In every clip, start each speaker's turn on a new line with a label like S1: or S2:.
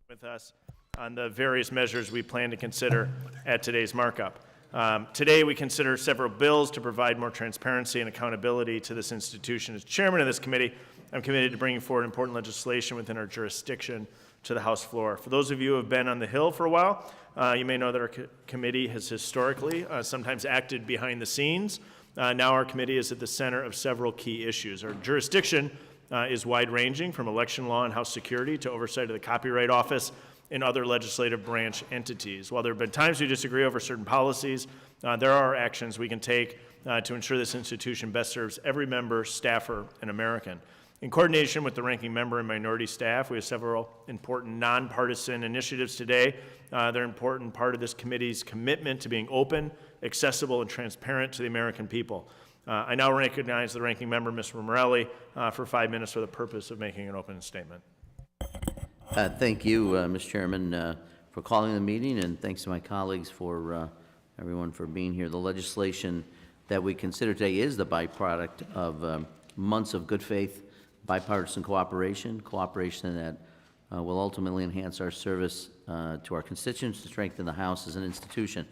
S1: with us on the various measures we plan to consider at today's markup. Today we consider several bills to provide more transparency and accountability to this institution. As chairman of this committee, I'm committed to bringing forward important legislation within our jurisdiction to the House floor. For those of you who have been on the Hill for a while, you may know that our committee has historically sometimes acted behind the scenes. Now our committee is at the center of several key issues. Our jurisdiction is wide-ranging, from election law and House security to oversight of the Copyright Office and other legislative branch entities. While there have been times we disagree over certain policies, there are actions we can take to ensure this institution best serves every member, staffer, and American. In coordination with the ranking member and minority staff, we have several important nonpartisan initiatives today. They're an important part of this committee's commitment to being open, accessible, and transparent to the American people. I now recognize the ranking member, Mr. Morelli, for 5 minutes for the purpose of making an open statement.
S2: Thank you, Mr. Chairman, for calling the meeting, and thanks to my colleagues for everyone for being here. The legislation that we consider today is the byproduct of months of good faith bipartisan cooperation that will ultimately enhance our service to our constituents, to strengthen the House as an institution.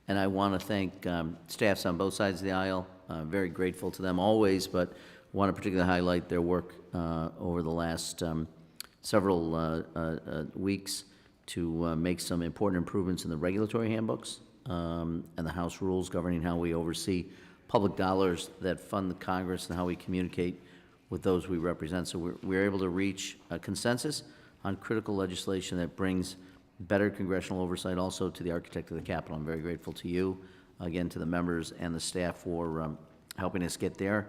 S2: And I want to thank staffs on both sides of the aisle. Very grateful to them always, but want to particularly highlight their work over the last several weeks to make some important improvements in the regulatory handbooks and the House rules governing how we oversee public dollars that fund the Congress and how we communicate with those we represent. So we're able to reach a consensus on critical legislation that brings better congressional oversight also to the architect of the Capitol. I'm very grateful to you, again, to the members and the staff for helping us get there.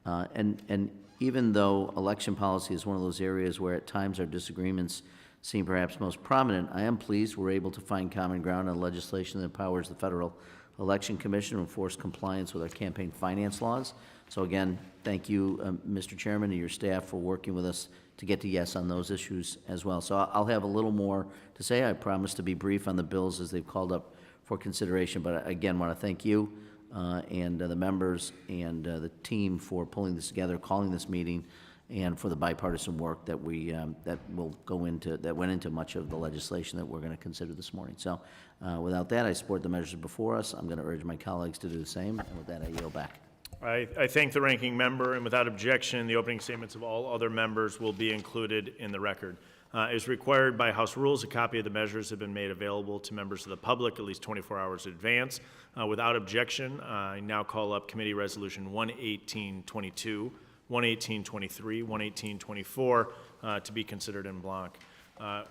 S2: And even though election policy is one of those areas where at times our disagreements seem perhaps most prominent, I am pleased we're able to find common ground on legislation that empowers the Federal Election Commission to enforce compliance with our campaign finance laws. So again, thank you, Mr. Chairman, and your staff for working with us to get to yes on those issues as well. So I'll have a little more to say. I promise to be brief on the bills as they've called up for consideration, but again, want to thank you and the members and the team for pulling this together, calling this meeting, and for the bipartisan work that went into much of the legislation that we're going to consider this morning. So without that, I support the measures before us. I'm going to urge my colleagues to do the same, and with that, I yield back.
S1: I thank the ranking member, and without objection, the opening statements of all other members will be included in the record. As required by House rules, a copy of the measures have been made available to members of the public at least 24 hours in advance. Without objection, I now call up Committee Resolution 11822, 11823, 11824 to be considered en bloc.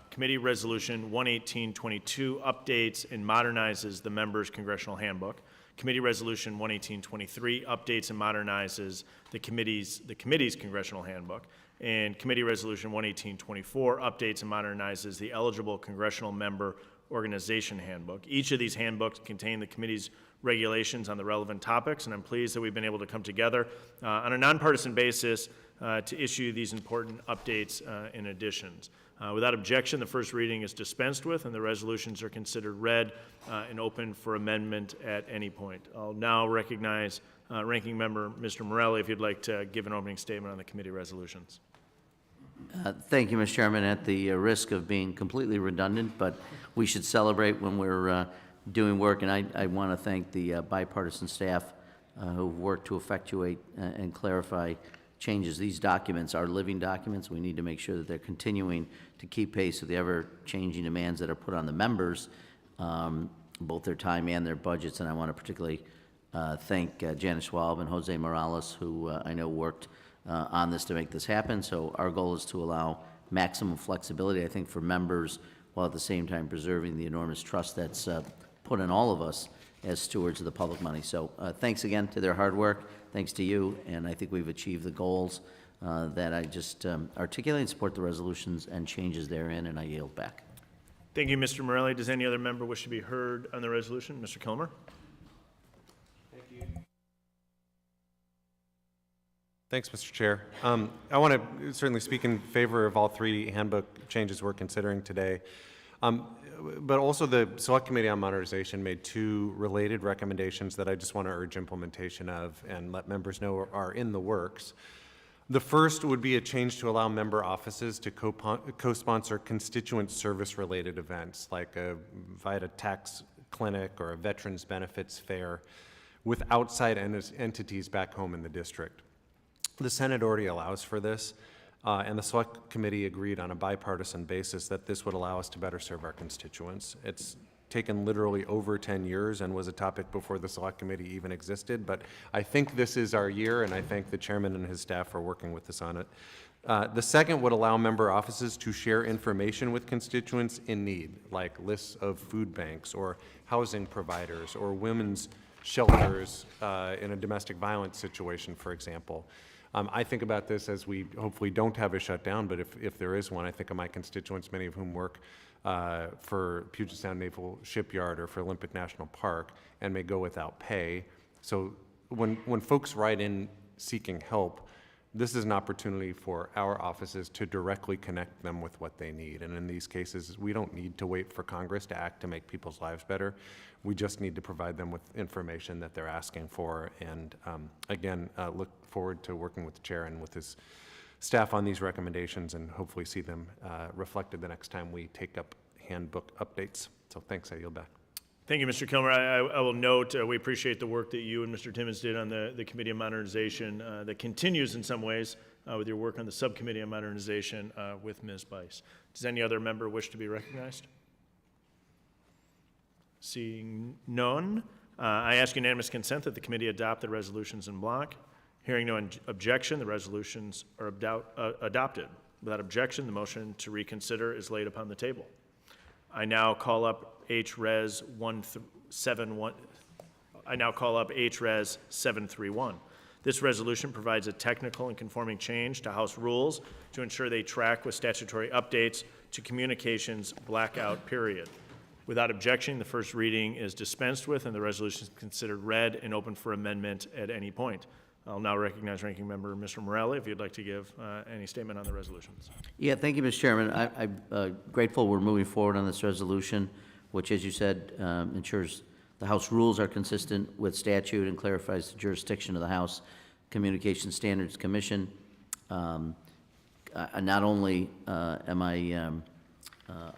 S1: Committee Resolution 11822 updates and modernizes the members' congressional handbook. Committee Resolution 11823 updates and modernizes the committee's congressional handbook. And Committee Resolution 11824 updates and modernizes the eligible congressional member organization handbook. Each of these handbooks contain the committee's regulations on the relevant topics, and I'm pleased that we've been able to come together on a nonpartisan basis to issue these important updates and additions. Without objection, the first reading is dispensed with, and the resolutions are considered read and open for amendment at any point. I'll now recognize Ranking Member Mr. Morelli, if you'd like to give an opening statement on the committee resolutions.
S2: Thank you, Mr. Chairman. At the risk of being completely redundant, but we should celebrate when we're doing work, and I want to thank the bipartisan staff who've worked to effectuate and clarify changes. These documents are living documents. We need to make sure that they're continuing to keep pace with the ever-changing demands that are put on the members, both their time and their budgets. And I want to particularly thank Janice Schwab and Jose Morales, who I know worked on this to make this happen. So our goal is to allow maximum flexibility, I think, for members, while at the same time preserving the enormous trust that's put in all of us as stewards of the public money. So thanks again to their hard work. Thanks to you, and I think we've achieved the goals that I just articulated, and support the resolutions and changes therein, and I yield back.
S1: Thank you, Mr. Morelli. Does any other member wish to be heard on the resolution? Mr. Kilmer?
S3: Thank you. Thanks, Mr. Chair. I want to certainly speak in favor of all three handbook changes we're considering today. But also the Select Committee on Modernization made two related recommendations that I just want to urge implementation of and let members know are in the works. The first would be a change to allow member offices to co-sponsor constituent service-related events, like a VITA tax clinic or a veterans benefits fair, with outside entities back home in the district. The Senate already allows for this, and the Select Committee agreed on a bipartisan basis that this would allow us to better serve our constituents. It's taken literally over 10 years and was a topic before the Select Committee even existed, but I think this is our year, and I think the chairman and his staff are working with us on it. The second would allow member offices to share information with constituents in need, like lists of food banks or housing providers or women's shelters in a domestic violence situation, for example. I think about this as we hopefully don't have a shutdown, but if there is one, I think of my constituents, many of whom work for Puget Sound Naval Shipyard or for Olympic National Park and may go without pay. So when folks write in seeking help, this is an opportunity for our offices to directly connect them with what they need. And in these cases, we don't need to wait for Congress to act to make people's lives better. We just need to provide them with information that they're asking for. And again, look forward to working with the chair and with his staff on these recommendations and hopefully see them reflected the next time we take up handbook updates. So thanks, I yield back.
S1: Thank you, Mr. Kilmer. I will note we appreciate the work that you and Mr. Timmons did on the Committee on Modernization that continues in some ways with your work on the Subcommittee on Modernization with Ms. Bice. Does any other member wish to be recognized? Seeing none, I ask unanimous consent that the committee adopt the resolutions in block. Hearing no objection, the resolutions are adopted. Without objection, the motion to reconsider is laid upon the table. I now call up H-Res 731. This resolution provides a technical and conforming change to House rules to ensure they track with statutory updates to communications blackout period. Without objection, the first reading is dispensed with and the resolution is considered read and open for amendment at any point. I'll now recognize Ranking Member Mr. Morelli if you'd like to give any statement on the resolutions.
S2: Yeah, thank you, Mr. Chairman. I'm grateful we're moving forward on this resolution, which, as you said, ensures the House rules are consistent with statute and clarifies the jurisdiction of the House Communication Standards Commission. Not only am I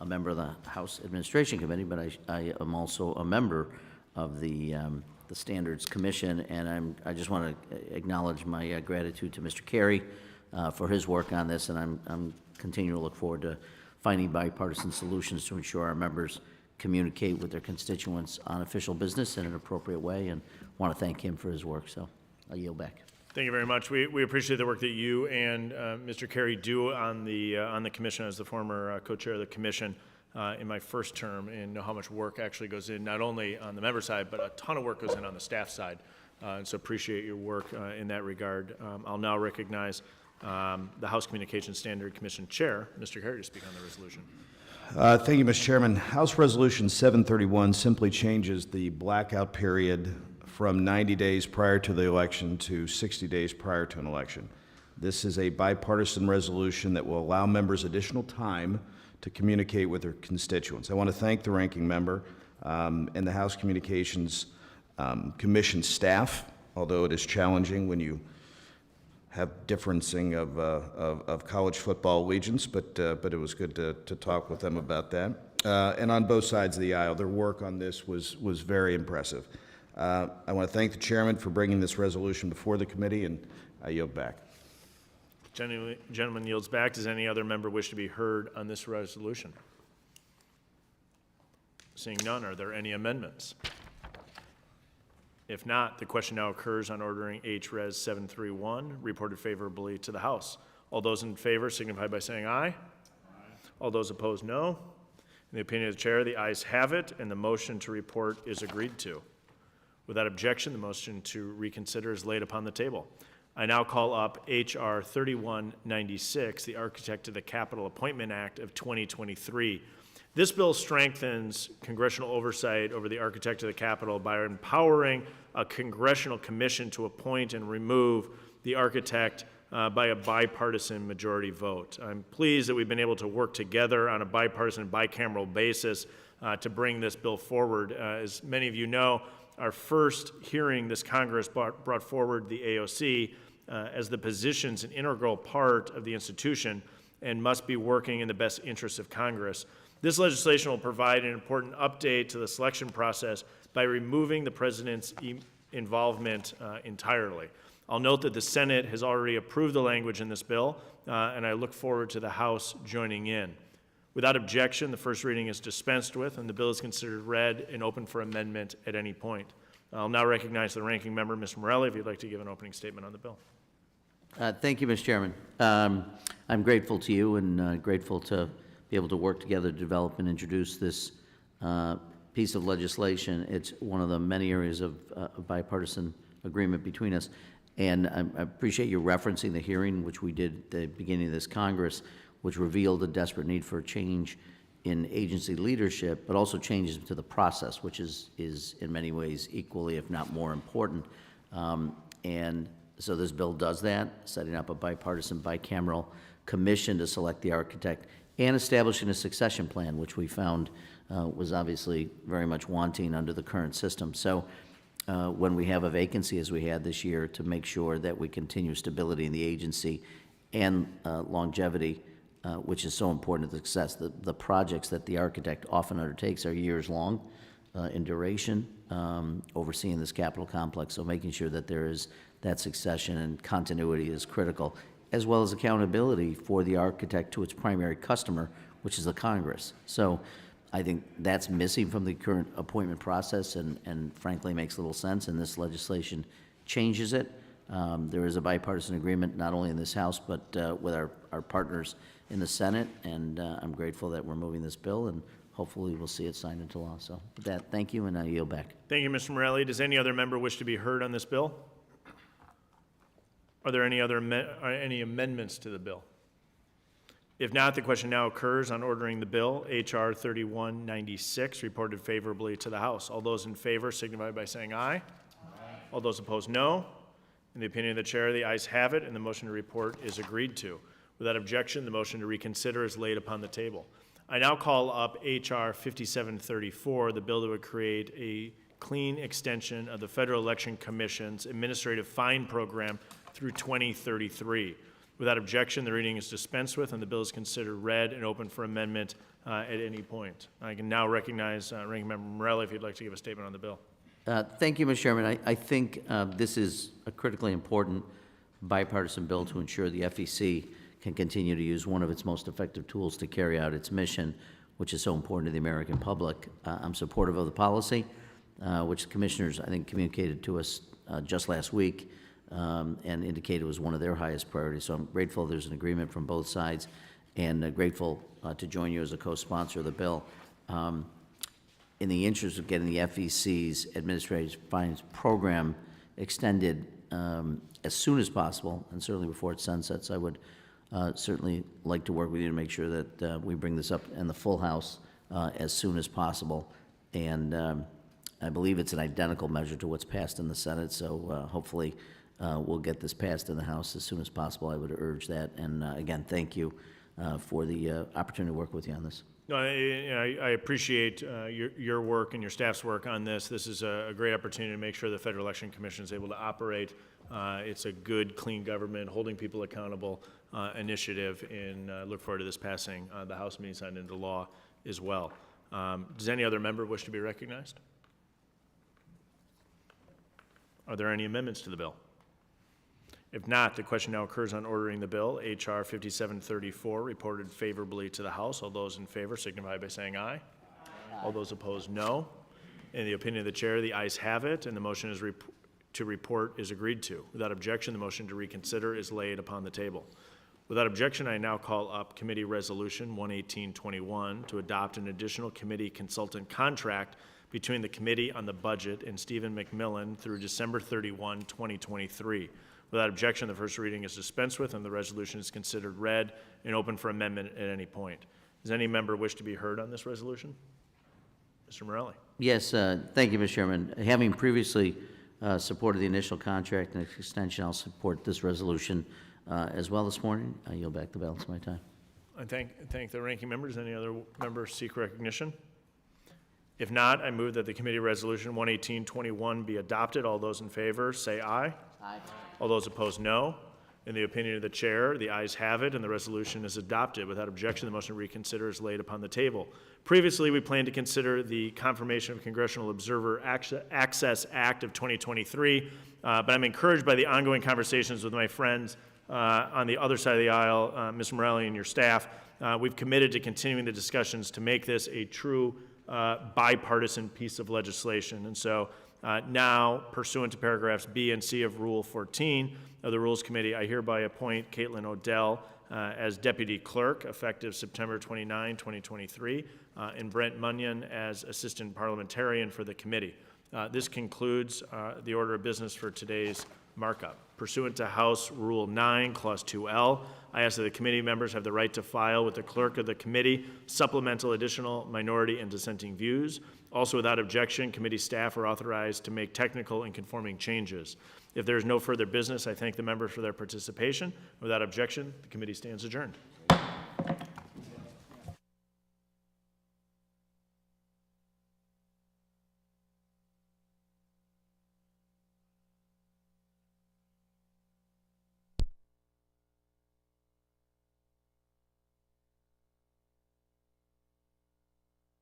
S2: a member of the House Administration Committee, but I am also a member of the Standards Commission, and I just want to acknowledge my gratitude to Mr. Carey for his work on this, and I'm continuing to look forward to finding bipartisan solutions to ensure our members communicate with their constituents on official business in an appropriate way, and want to thank him for his work, so I yield back.
S1: Thank you very much. We appreciate the work that you and Mr. Carey do on the commission as the former co-chair of the commission in my first term, and know how much work actually goes in, not only on the member side, but a ton of work goes in on the staff side. And so appreciate your work in that regard. I'll now recognize the House Communications Standard Commission Chair, Mr. Carey, to speak on the resolution.
S4: Thank you, Mr. Chairman. House Resolution 731 simply changes the blackout period from 90 days prior to the election to 60 days prior to an election. This is a bipartisan resolution that will allow members additional time to communicate with their constituents. I want to thank the ranking member and the House Communications Commission staff, although it is challenging when you have differencing of college football allegiance, but it was good to talk with them about that. And on both sides of the aisle, their work on this was very impressive. I want to thank the chairman for bringing this resolution before the committee, and I yield back.
S1: Gentleman yields back. Does any other member wish to be heard on this resolution? Seeing none, are there any amendments? If not, the question now occurs on ordering H-Res 731 reported favorably to the House. All those in favor signify by saying aye. Aye. All those opposed, no. In the opinion of the chair, the ayes have it, and the motion to report is agreed to. Without objection, the motion to reconsider is laid upon the table. I now call up H.R. 3196, the Architect of the Capitol Appointment Act of 2023. This bill strengthens congressional oversight over the Architect of the Capitol by empowering a congressional commission to appoint and remove the architect by a bipartisan majority vote. I'm pleased that we've been able to work together on a bipartisan, bicameral basis to bring this bill forward. As many of you know, our first hearing this Congress brought forward the AOC as the position's an integral part of the institution and must be working in the best interests of Congress. This legislation will provide an important update to the selection process by removing the president's involvement entirely. I'll note that the Senate has already approved the language in this bill, and I look forward to the House joining in. Without objection, the first reading is dispensed with, and the bill is considered read and open for amendment at any point. I'll now recognize the ranking member, Mr. Morelli, if you'd like to give an opening statement on the bill.
S2: Thank you, Mr. Chairman. I'm grateful to you and grateful to be able to work together to develop and introduce this piece of legislation. It's one of the many areas of bipartisan agreement between us. And I appreciate you referencing the hearing, which we did at the beginning of this Congress, which revealed a desperate need for a change in agency leadership, but also changes to the process, which is in many ways equally, if not more important. And so this bill does that, setting up a bipartisan, bicameral commission to select the architect and establishing a succession plan, which we found was obviously very much wanting under the current system. So when we have a vacancy, as we had this year, to make sure that we continue stability in the agency and longevity, which is so important to the success. The projects that the architect often undertakes are years long in duration, overseeing this capital complex. So making sure that there is that succession and continuity is critical, as well as accountability for the architect to its primary customer, which is the Congress. So I think that's missing from the current appointment process and frankly makes little sense, and this legislation changes it. There is a bipartisan agreement, not only in this House, but with our partners in the Senate, and I'm grateful that we're moving this bill, and hopefully we'll see it signed into law. So with that, thank you, and I yield back.
S1: Thank you, Mr. Morelli. Does any other member wish to be heard on this bill? Are there any any amendments to the bill? If not, the question now occurs on ordering the bill, H.R. 3196, reported favorably to the House. All those in favor signify by saying aye. Aye. All those opposed, no. In the opinion of the chair, the ayes have it, and the motion to report is agreed to. Without objection, the motion to reconsider is laid upon the table. I now call up H.R. 5734, the bill that would create a clean extension of the Federal Election Commission's administrative fine program through 2033. Without objection, the reading is dispensed with, and the bill is considered read and open for amendment at any point. I can now recognize Ranking Member Morelli if you'd like to give a statement on the bill.
S2: Thank you, Mr. Chairman. I think this is a critically important bipartisan bill to ensure the FEC can continue to use one of its most effective tools to carry out its mission, which is so important to the American public. I'm supportive of the policy, which the commissioners, I think, communicated to us just last week and indicated was one of their highest priorities. So I'm grateful there's an agreement from both sides, and grateful to join you as a co-sponsor of the bill. In the interest of getting the FEC's administrative fines program extended as soon as possible, and certainly before it sunsets, I would certainly like to work with you to make sure that we bring this up in the full House as soon as possible. And I believe it's an identical measure to what's passed in the Senate, so hopefully we'll get this passed in the House as soon as possible. I would urge that. And again, thank you for the opportunity to work with you on this.
S1: No, I appreciate your work and your staff's work on this. This is a great opportunity to make sure the Federal Election Commission is able to operate. It's a good, clean government, holding people accountable initiative, and look forward to this passing the House being signed into law as well. Does any other member wish to be recognized? Are there any amendments to the bill? If not, the question now occurs on ordering the bill, H.R. 5734, reported favorably to the House. All those in favor signify by saying aye. Aye. All those opposed, no. In the opinion of the chair, the ayes have it, and the motion is to report is agreed to. Without objection, the motion to reconsider is laid upon the table. Without objection, I now call up Committee Resolution 11821 to adopt an additional committee consultant contract between the Committee on the Budget and Stephen McMillan through December 31, 2023. Without objection, the first reading is dispensed with, and the resolution is considered read and open for amendment at any point. Does any member wish to be heard on this resolution? Mr. Morelli.
S2: Yes, thank you, Mr. Chairman. Having previously supported the initial contract and extension, I'll support this resolution as well this morning. I yield back the balance of my time.
S1: I thank the ranking member. Does any other member seek recognition? If not, I move that the committee resolution 11821 be adopted. All those in favor, say aye.
S2: Aye.
S1: All those opposed, no. In the opinion of the chair, the ayes have it, and the resolution is adopted. Without objection, the motion to reconsider is laid upon the table. Previously, we planned to consider the confirmation of Congressional Observer Access Act of 2023, but I'm encouraged by the ongoing conversations with my friends on the other side of the aisle, Ms. Morelli and your staff. We've committed to continuing the discussions to make this a true bipartisan piece of legislation. And so now, pursuant to paragraphs B and C of Rule 14 of the Rules Committee, I hereby appoint Caitlin Odell as Deputy Clerk, effective September 29, 2023, and Brent Munyon as Assistant Parliamentarian for the committee. This concludes the order of business for today's markup. Pursuant to House Rule 9, Clause 2L, I ask that the committee members have the right to file with the clerk of the committee supplemental, additional, minority, and dissenting views. Also, without objection, committee staff are authorized to make technical and conforming changes. If there is no further business, I thank the members for their participation. Without objection, the committee stands adjourned.